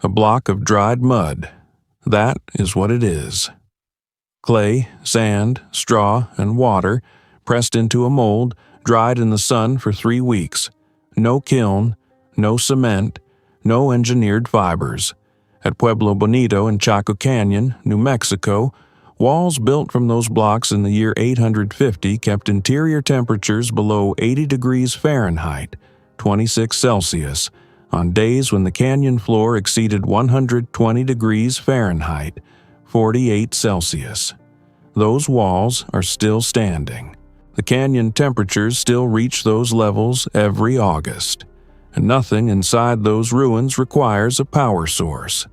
A block of dried mud. That is what it is. Clay, sand, straw, and water pressed into a mold, dried in the sun for 3 weeks. No kiln, no cement, no engineered fibers. At Pueblo Bonito in Chaco Canyon, New Mexico, walls built from those blocks in the year 850 kept interior temperatures below 80 degrees Fahrenheit, 26 Celsius, on days when the canyon floor exceeded 120 degrees Fahrenheit, 48 Celsius. Those walls are still standing. The canyon temperatures still reach those levels every August, and nothing inside those ruins requires a power source.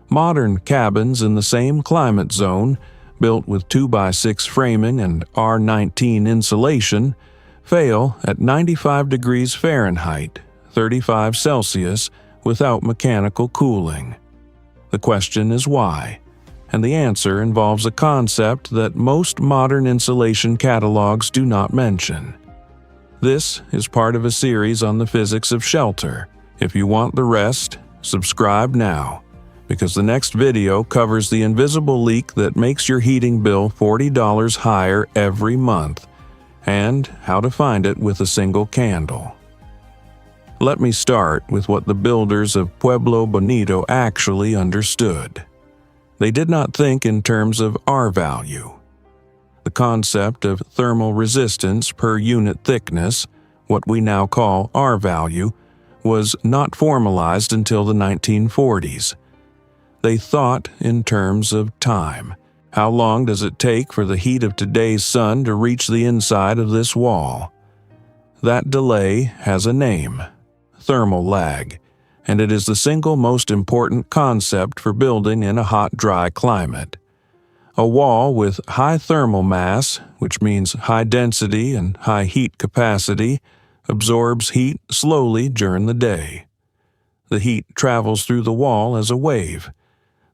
Modern cabins in the same climate zone, built with 2x6 framing and R19 insulation, fail at 95 degrees Fahrenheit, 35 Celsius, without mechanical cooling. The question is why, and the answer involves a concept that most modern insulation catalogs do not mention. This is part of a series on the physics of shelter. If you want the rest, subscribe now, because the next video covers the invisible leak that makes your heating bill $40 higher every month, and how to find it with a single candle. Let me start with what the builders of Pueblo Bonito actually understood. They did not think in terms of R value. The concept of thermal resistance per unit thickness, what we now call R value, was not formalized until the 1940s. They thought in terms of time. How long does it take for the heat of today's sun to reach the inside of this wall? That delay has a name: thermal lag, and it is the single most important concept for building in a hot, dry climate. A wall with high thermal mass, which means high density and high heat capacity, absorbs heat slowly during the day. The heat travels through the wall as a wave.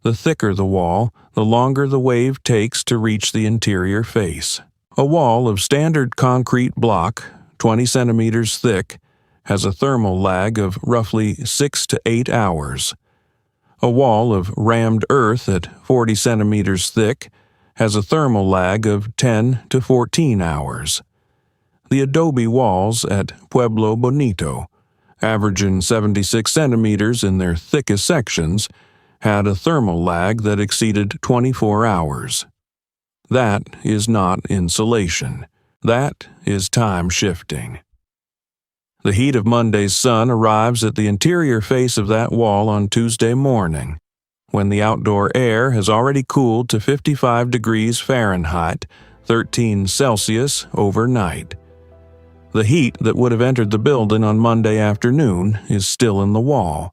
The thicker the wall, the longer the wave takes to reach the interior face. A wall of standard concrete block, 20 centimeters thick, has a thermal lag of roughly 6 to 8 hours. A wall of rammed earth at 40 centimeters thick has a thermal lag of 10 to 14 hours. The Adobe walls at Pueblo Bonito, averaging 76 centimeters in their thickest sections, had a thermal lag that exceeded 24 hours. That is not insulation. That is time shifting. The heat of Monday's sun arrives at the interior face of that wall on Tuesday morning, when the outdoor air has already cooled to 55 degrees Fahrenheit, 13 Celsius overnight. The heat that would have entered the building on Monday afternoon is still in the wall.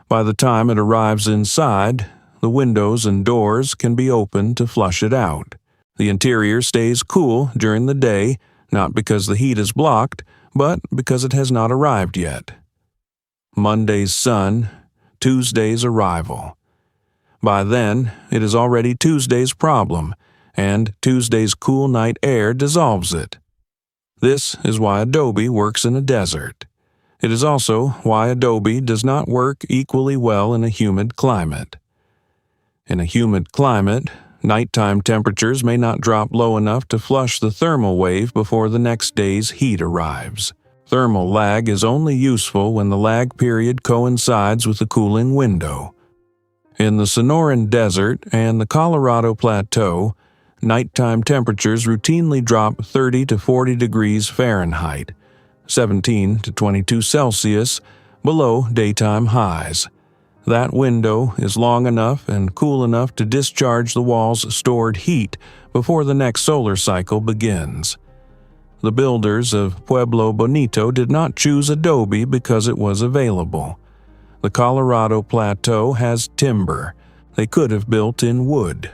By the time it arrives inside, the windows and doors can be opened to flush it out. The interior stays cool during the day, not because the heat is blocked, but because it has not arrived yet. Monday's sun, Tuesday's arrival. By then, it is already Tuesday's problem, and Tuesday's cool night air dissolves it. This is why Adobe works in a desert. It is also why Adobe does not work equally well in a humid climate. In a humid climate, nighttime temperatures may not drop low enough to flush the thermal wave before the next day's heat arrives. Thermal lag is only useful when the lag period coincides with the cooling window. In the Sonoran Desert and the Colorado Plateau, nighttime temperatures routinely drop 30 to 40 degrees Fahrenheit, 17 to 22 Celsius, below daytime highs. That window is long enough and cool enough to discharge the wall's stored heat before the next solar cycle begins. The builders of Pueblo Bonito did not choose Adobe because it was available. The Colorado Plateau has timber. They could have built in wood.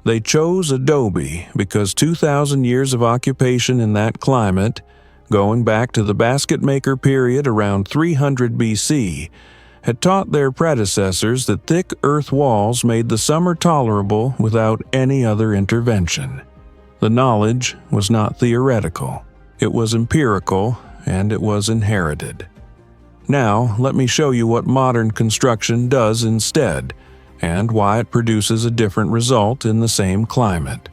They chose Adobe because 2,000 years of occupation in that climate, going back to the basket maker period around 300 BC, had taught their predecessors that thick earth walls made the summer tolerable without any other intervention. The knowledge was not theoretical. It was empirical, and it was inherited. Now, let me show you what modern construction does instead, and why it produces a different result in the same climate.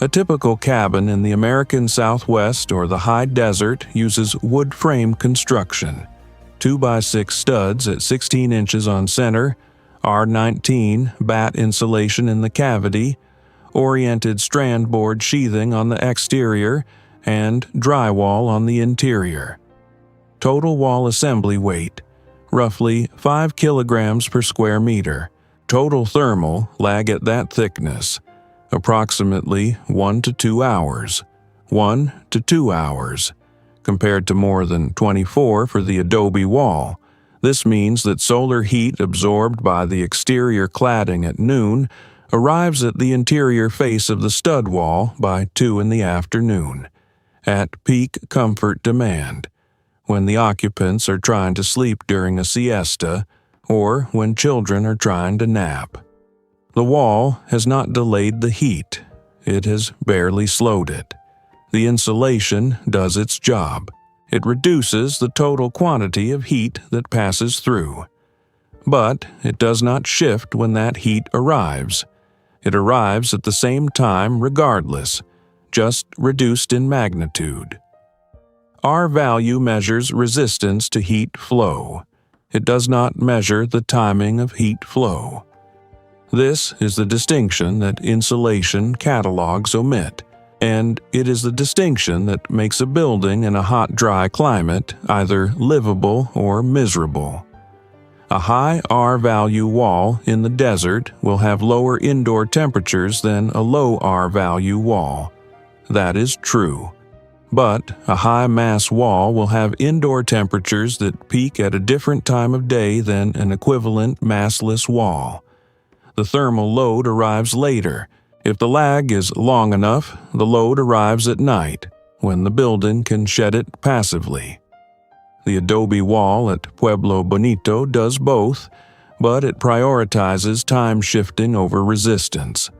A typical cabin in the American Southwest or the high desert uses wood frame construction. 2x6 studs at 16 inches on center, R19 batt insulation in the cavity, oriented strand board sheathing on the exterior, and drywall on the interior. Total wall assembly weight, roughly 5 kilograms per square meter. Total thermal lag at that thickness, approximately 1 to 2 hours. 1 to 2 hours, compared to more than 24 for the Adobe wall. This means that solar heat absorbed by the exterior cladding at noon arrives at the interior face of the stud wall by 2 in the afternoon, at peak comfort demand, when the occupants are trying to sleep during a siesta or when children are trying to nap. The wall has not delayed the heat, it has barely slowed it. The insulation does its job. It reduces the total quantity of heat that passes through. But it does not shift when that heat arrives. It arrives at the same time regardless, just reduced in magnitude. R value measures resistance to heat flow. It does not measure the timing of heat flow. This is the distinction that insulation catalogs omit, and it is the distinction that makes a building in a hot, dry climate either livable or miserable. A high R value wall in the desert will have lower indoor temperatures than a low R value wall. That is true. But a high mass wall will have indoor temperatures that peak at a different time of day than an equivalent massless wall. The thermal load arrives later. If the lag is long enough, the load arrives at night, when the building can shed it passively. The Adobe wall at Pueblo Bonito does both, but it prioritizes time shifting over resistance.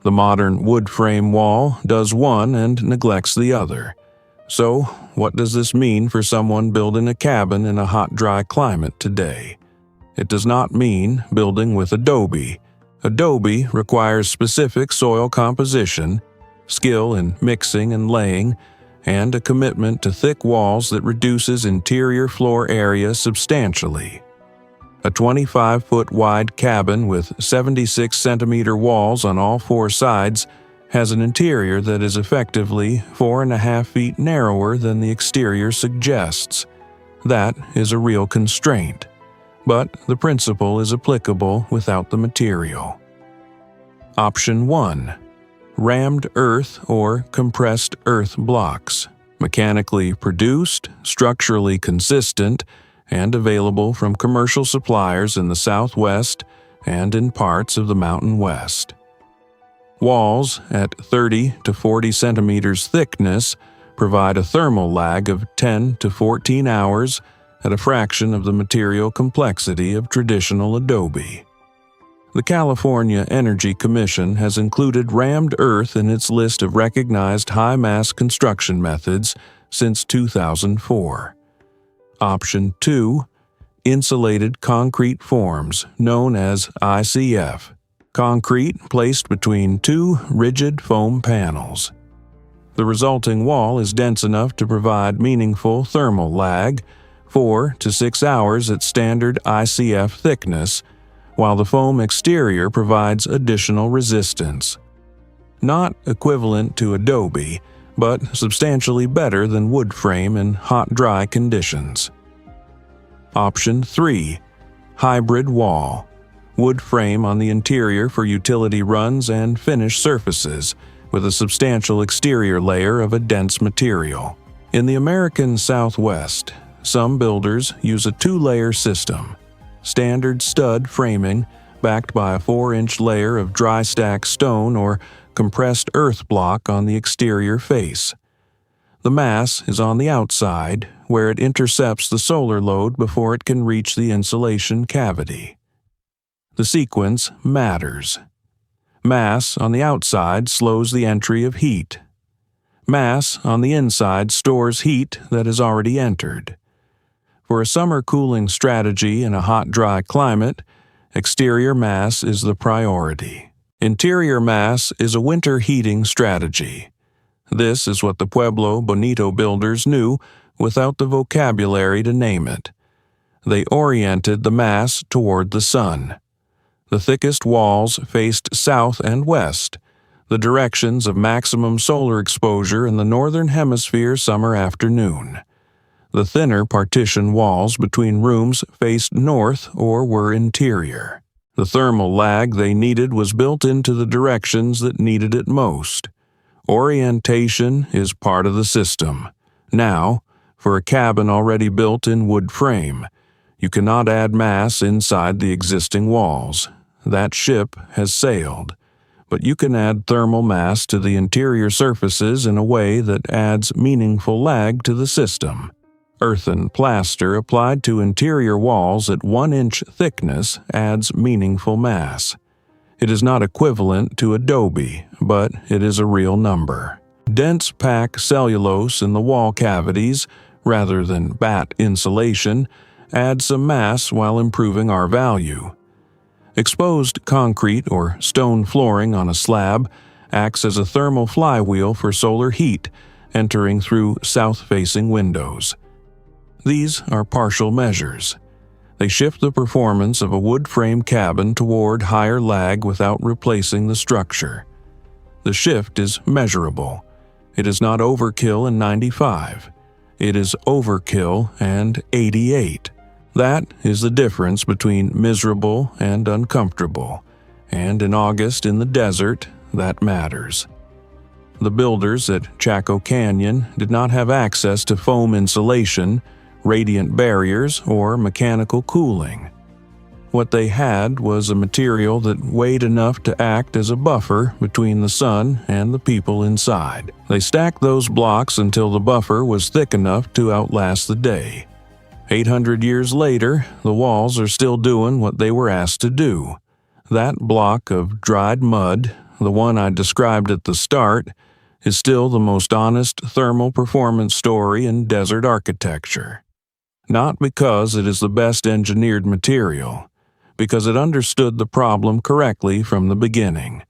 The modern wood frame wall does one and neglects the other. So, what does this mean for someone building a cabin in a hot, dry climate today? It does not mean building with Adobe. Adobe requires specific soil composition, skill in mixing and laying, and a commitment to thick walls that reduces interior floor area substantially. A 25-foot wide cabin with 76-centimeter walls on all 4 sides has an interior that is effectively 4.5 feet narrower than the exterior suggests. That is a real constraint, but the principle is applicable without the material. Option 1. Rammed earth or compressed earth blocks, mechanically produced, structurally consistent, and available from commercial suppliers in the Southwest and in parts of the Mountain West. Walls at 30 to 40 centimeters thickness provide a thermal lag of 10 to 14 hours at a fraction of the material complexity of traditional Adobe. The California Energy Commission has included rammed earth in its list of recognized high-mass construction methods since 2004. Option 2. Insulated concrete forms, known as ICF. Concrete placed between 2 rigid foam panels. The resulting wall is dense enough to provide meaningful thermal lag, 4 to 6 hours at standard ICF thickness, while the foam exterior provides additional resistance. Not equivalent to Adobe, but substantially better than wood frame in hot, dry conditions. Option 3. Hybrid wall. Wood frame on the interior for utility runs and finish surfaces, with a substantial exterior layer of a dense material. In the American Southwest, some builders use a 2-layer system. Standard stud framing, backed by a 4-inch layer of dry stack stone or compressed earth block on the exterior face. The mass is on the outside, where it intercepts the solar load before it can reach the insulation cavity. The sequence matters. Mass on the outside slows the entry of heat. Mass on the inside stores heat that has already entered. For a summer cooling strategy in a hot, dry climate, exterior mass is the priority. Interior mass is a winter heating strategy. This is what the Pueblo Bonito builders knew without the vocabulary to name it. They oriented the mass toward the sun. The thickest walls faced south and west, the directions of maximum solar exposure in the northern hemisphere summer afternoon. The thinner partition walls between rooms faced north or were interior. The thermal lag they needed was built into the directions that needed it most. Orientation is part of the system. Now, for a cabin already built in wood frame, you cannot add mass inside the existing walls. That ship has sailed. But you can add thermal mass to the interior surfaces in a way that adds meaningful lag to the system. Earthen plaster applied to interior walls at 1-inch thickness adds meaningful mass. It is not equivalent to Adobe, but it is a real number. Dense pack cellulose in the wall cavities, rather than batt insulation, adds some mass while improving our value. Exposed concrete or stone flooring on a slab acts as a thermal flywheel for solar heat entering through south-facing windows. These are partial measures. They shift the performance of a wood frame cabin toward higher lag without replacing the structure. The shift is measurable. It is not overkill in 95. It is overkill and 88. That is the difference between miserable and uncomfortable, and in August in the desert, that matters. The builders at Chaco Canyon did not have access to foam insulation, radiant barriers, or mechanical cooling. What they had was a material that weighed enough to act as a buffer between the sun and the people inside. They stacked those blocks until the buffer was thick enough to outlast the day. 800 years later, the walls are still doing what they were asked to do. That block of dried mud, the one I described at the start, is still the most honest thermal performance story in desert architecture. Not because it is the best engineered material, because it understood the problem correctly from the beginning.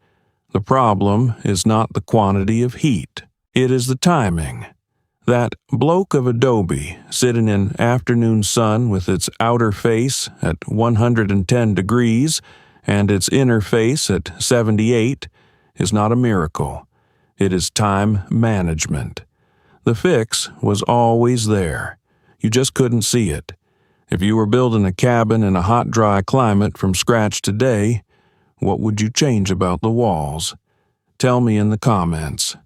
The problem is not the quantity of heat, it is the timing. That bloke of Adobe, sitting in afternoon sun with its outer face at 110 degrees and its inner face at 78, is not a miracle. It is time management. The fix was always there. You just couldn't see it. If you were building a cabin in a hot, dry climate from scratch today, what would you change about the walls? Tell me in the comments.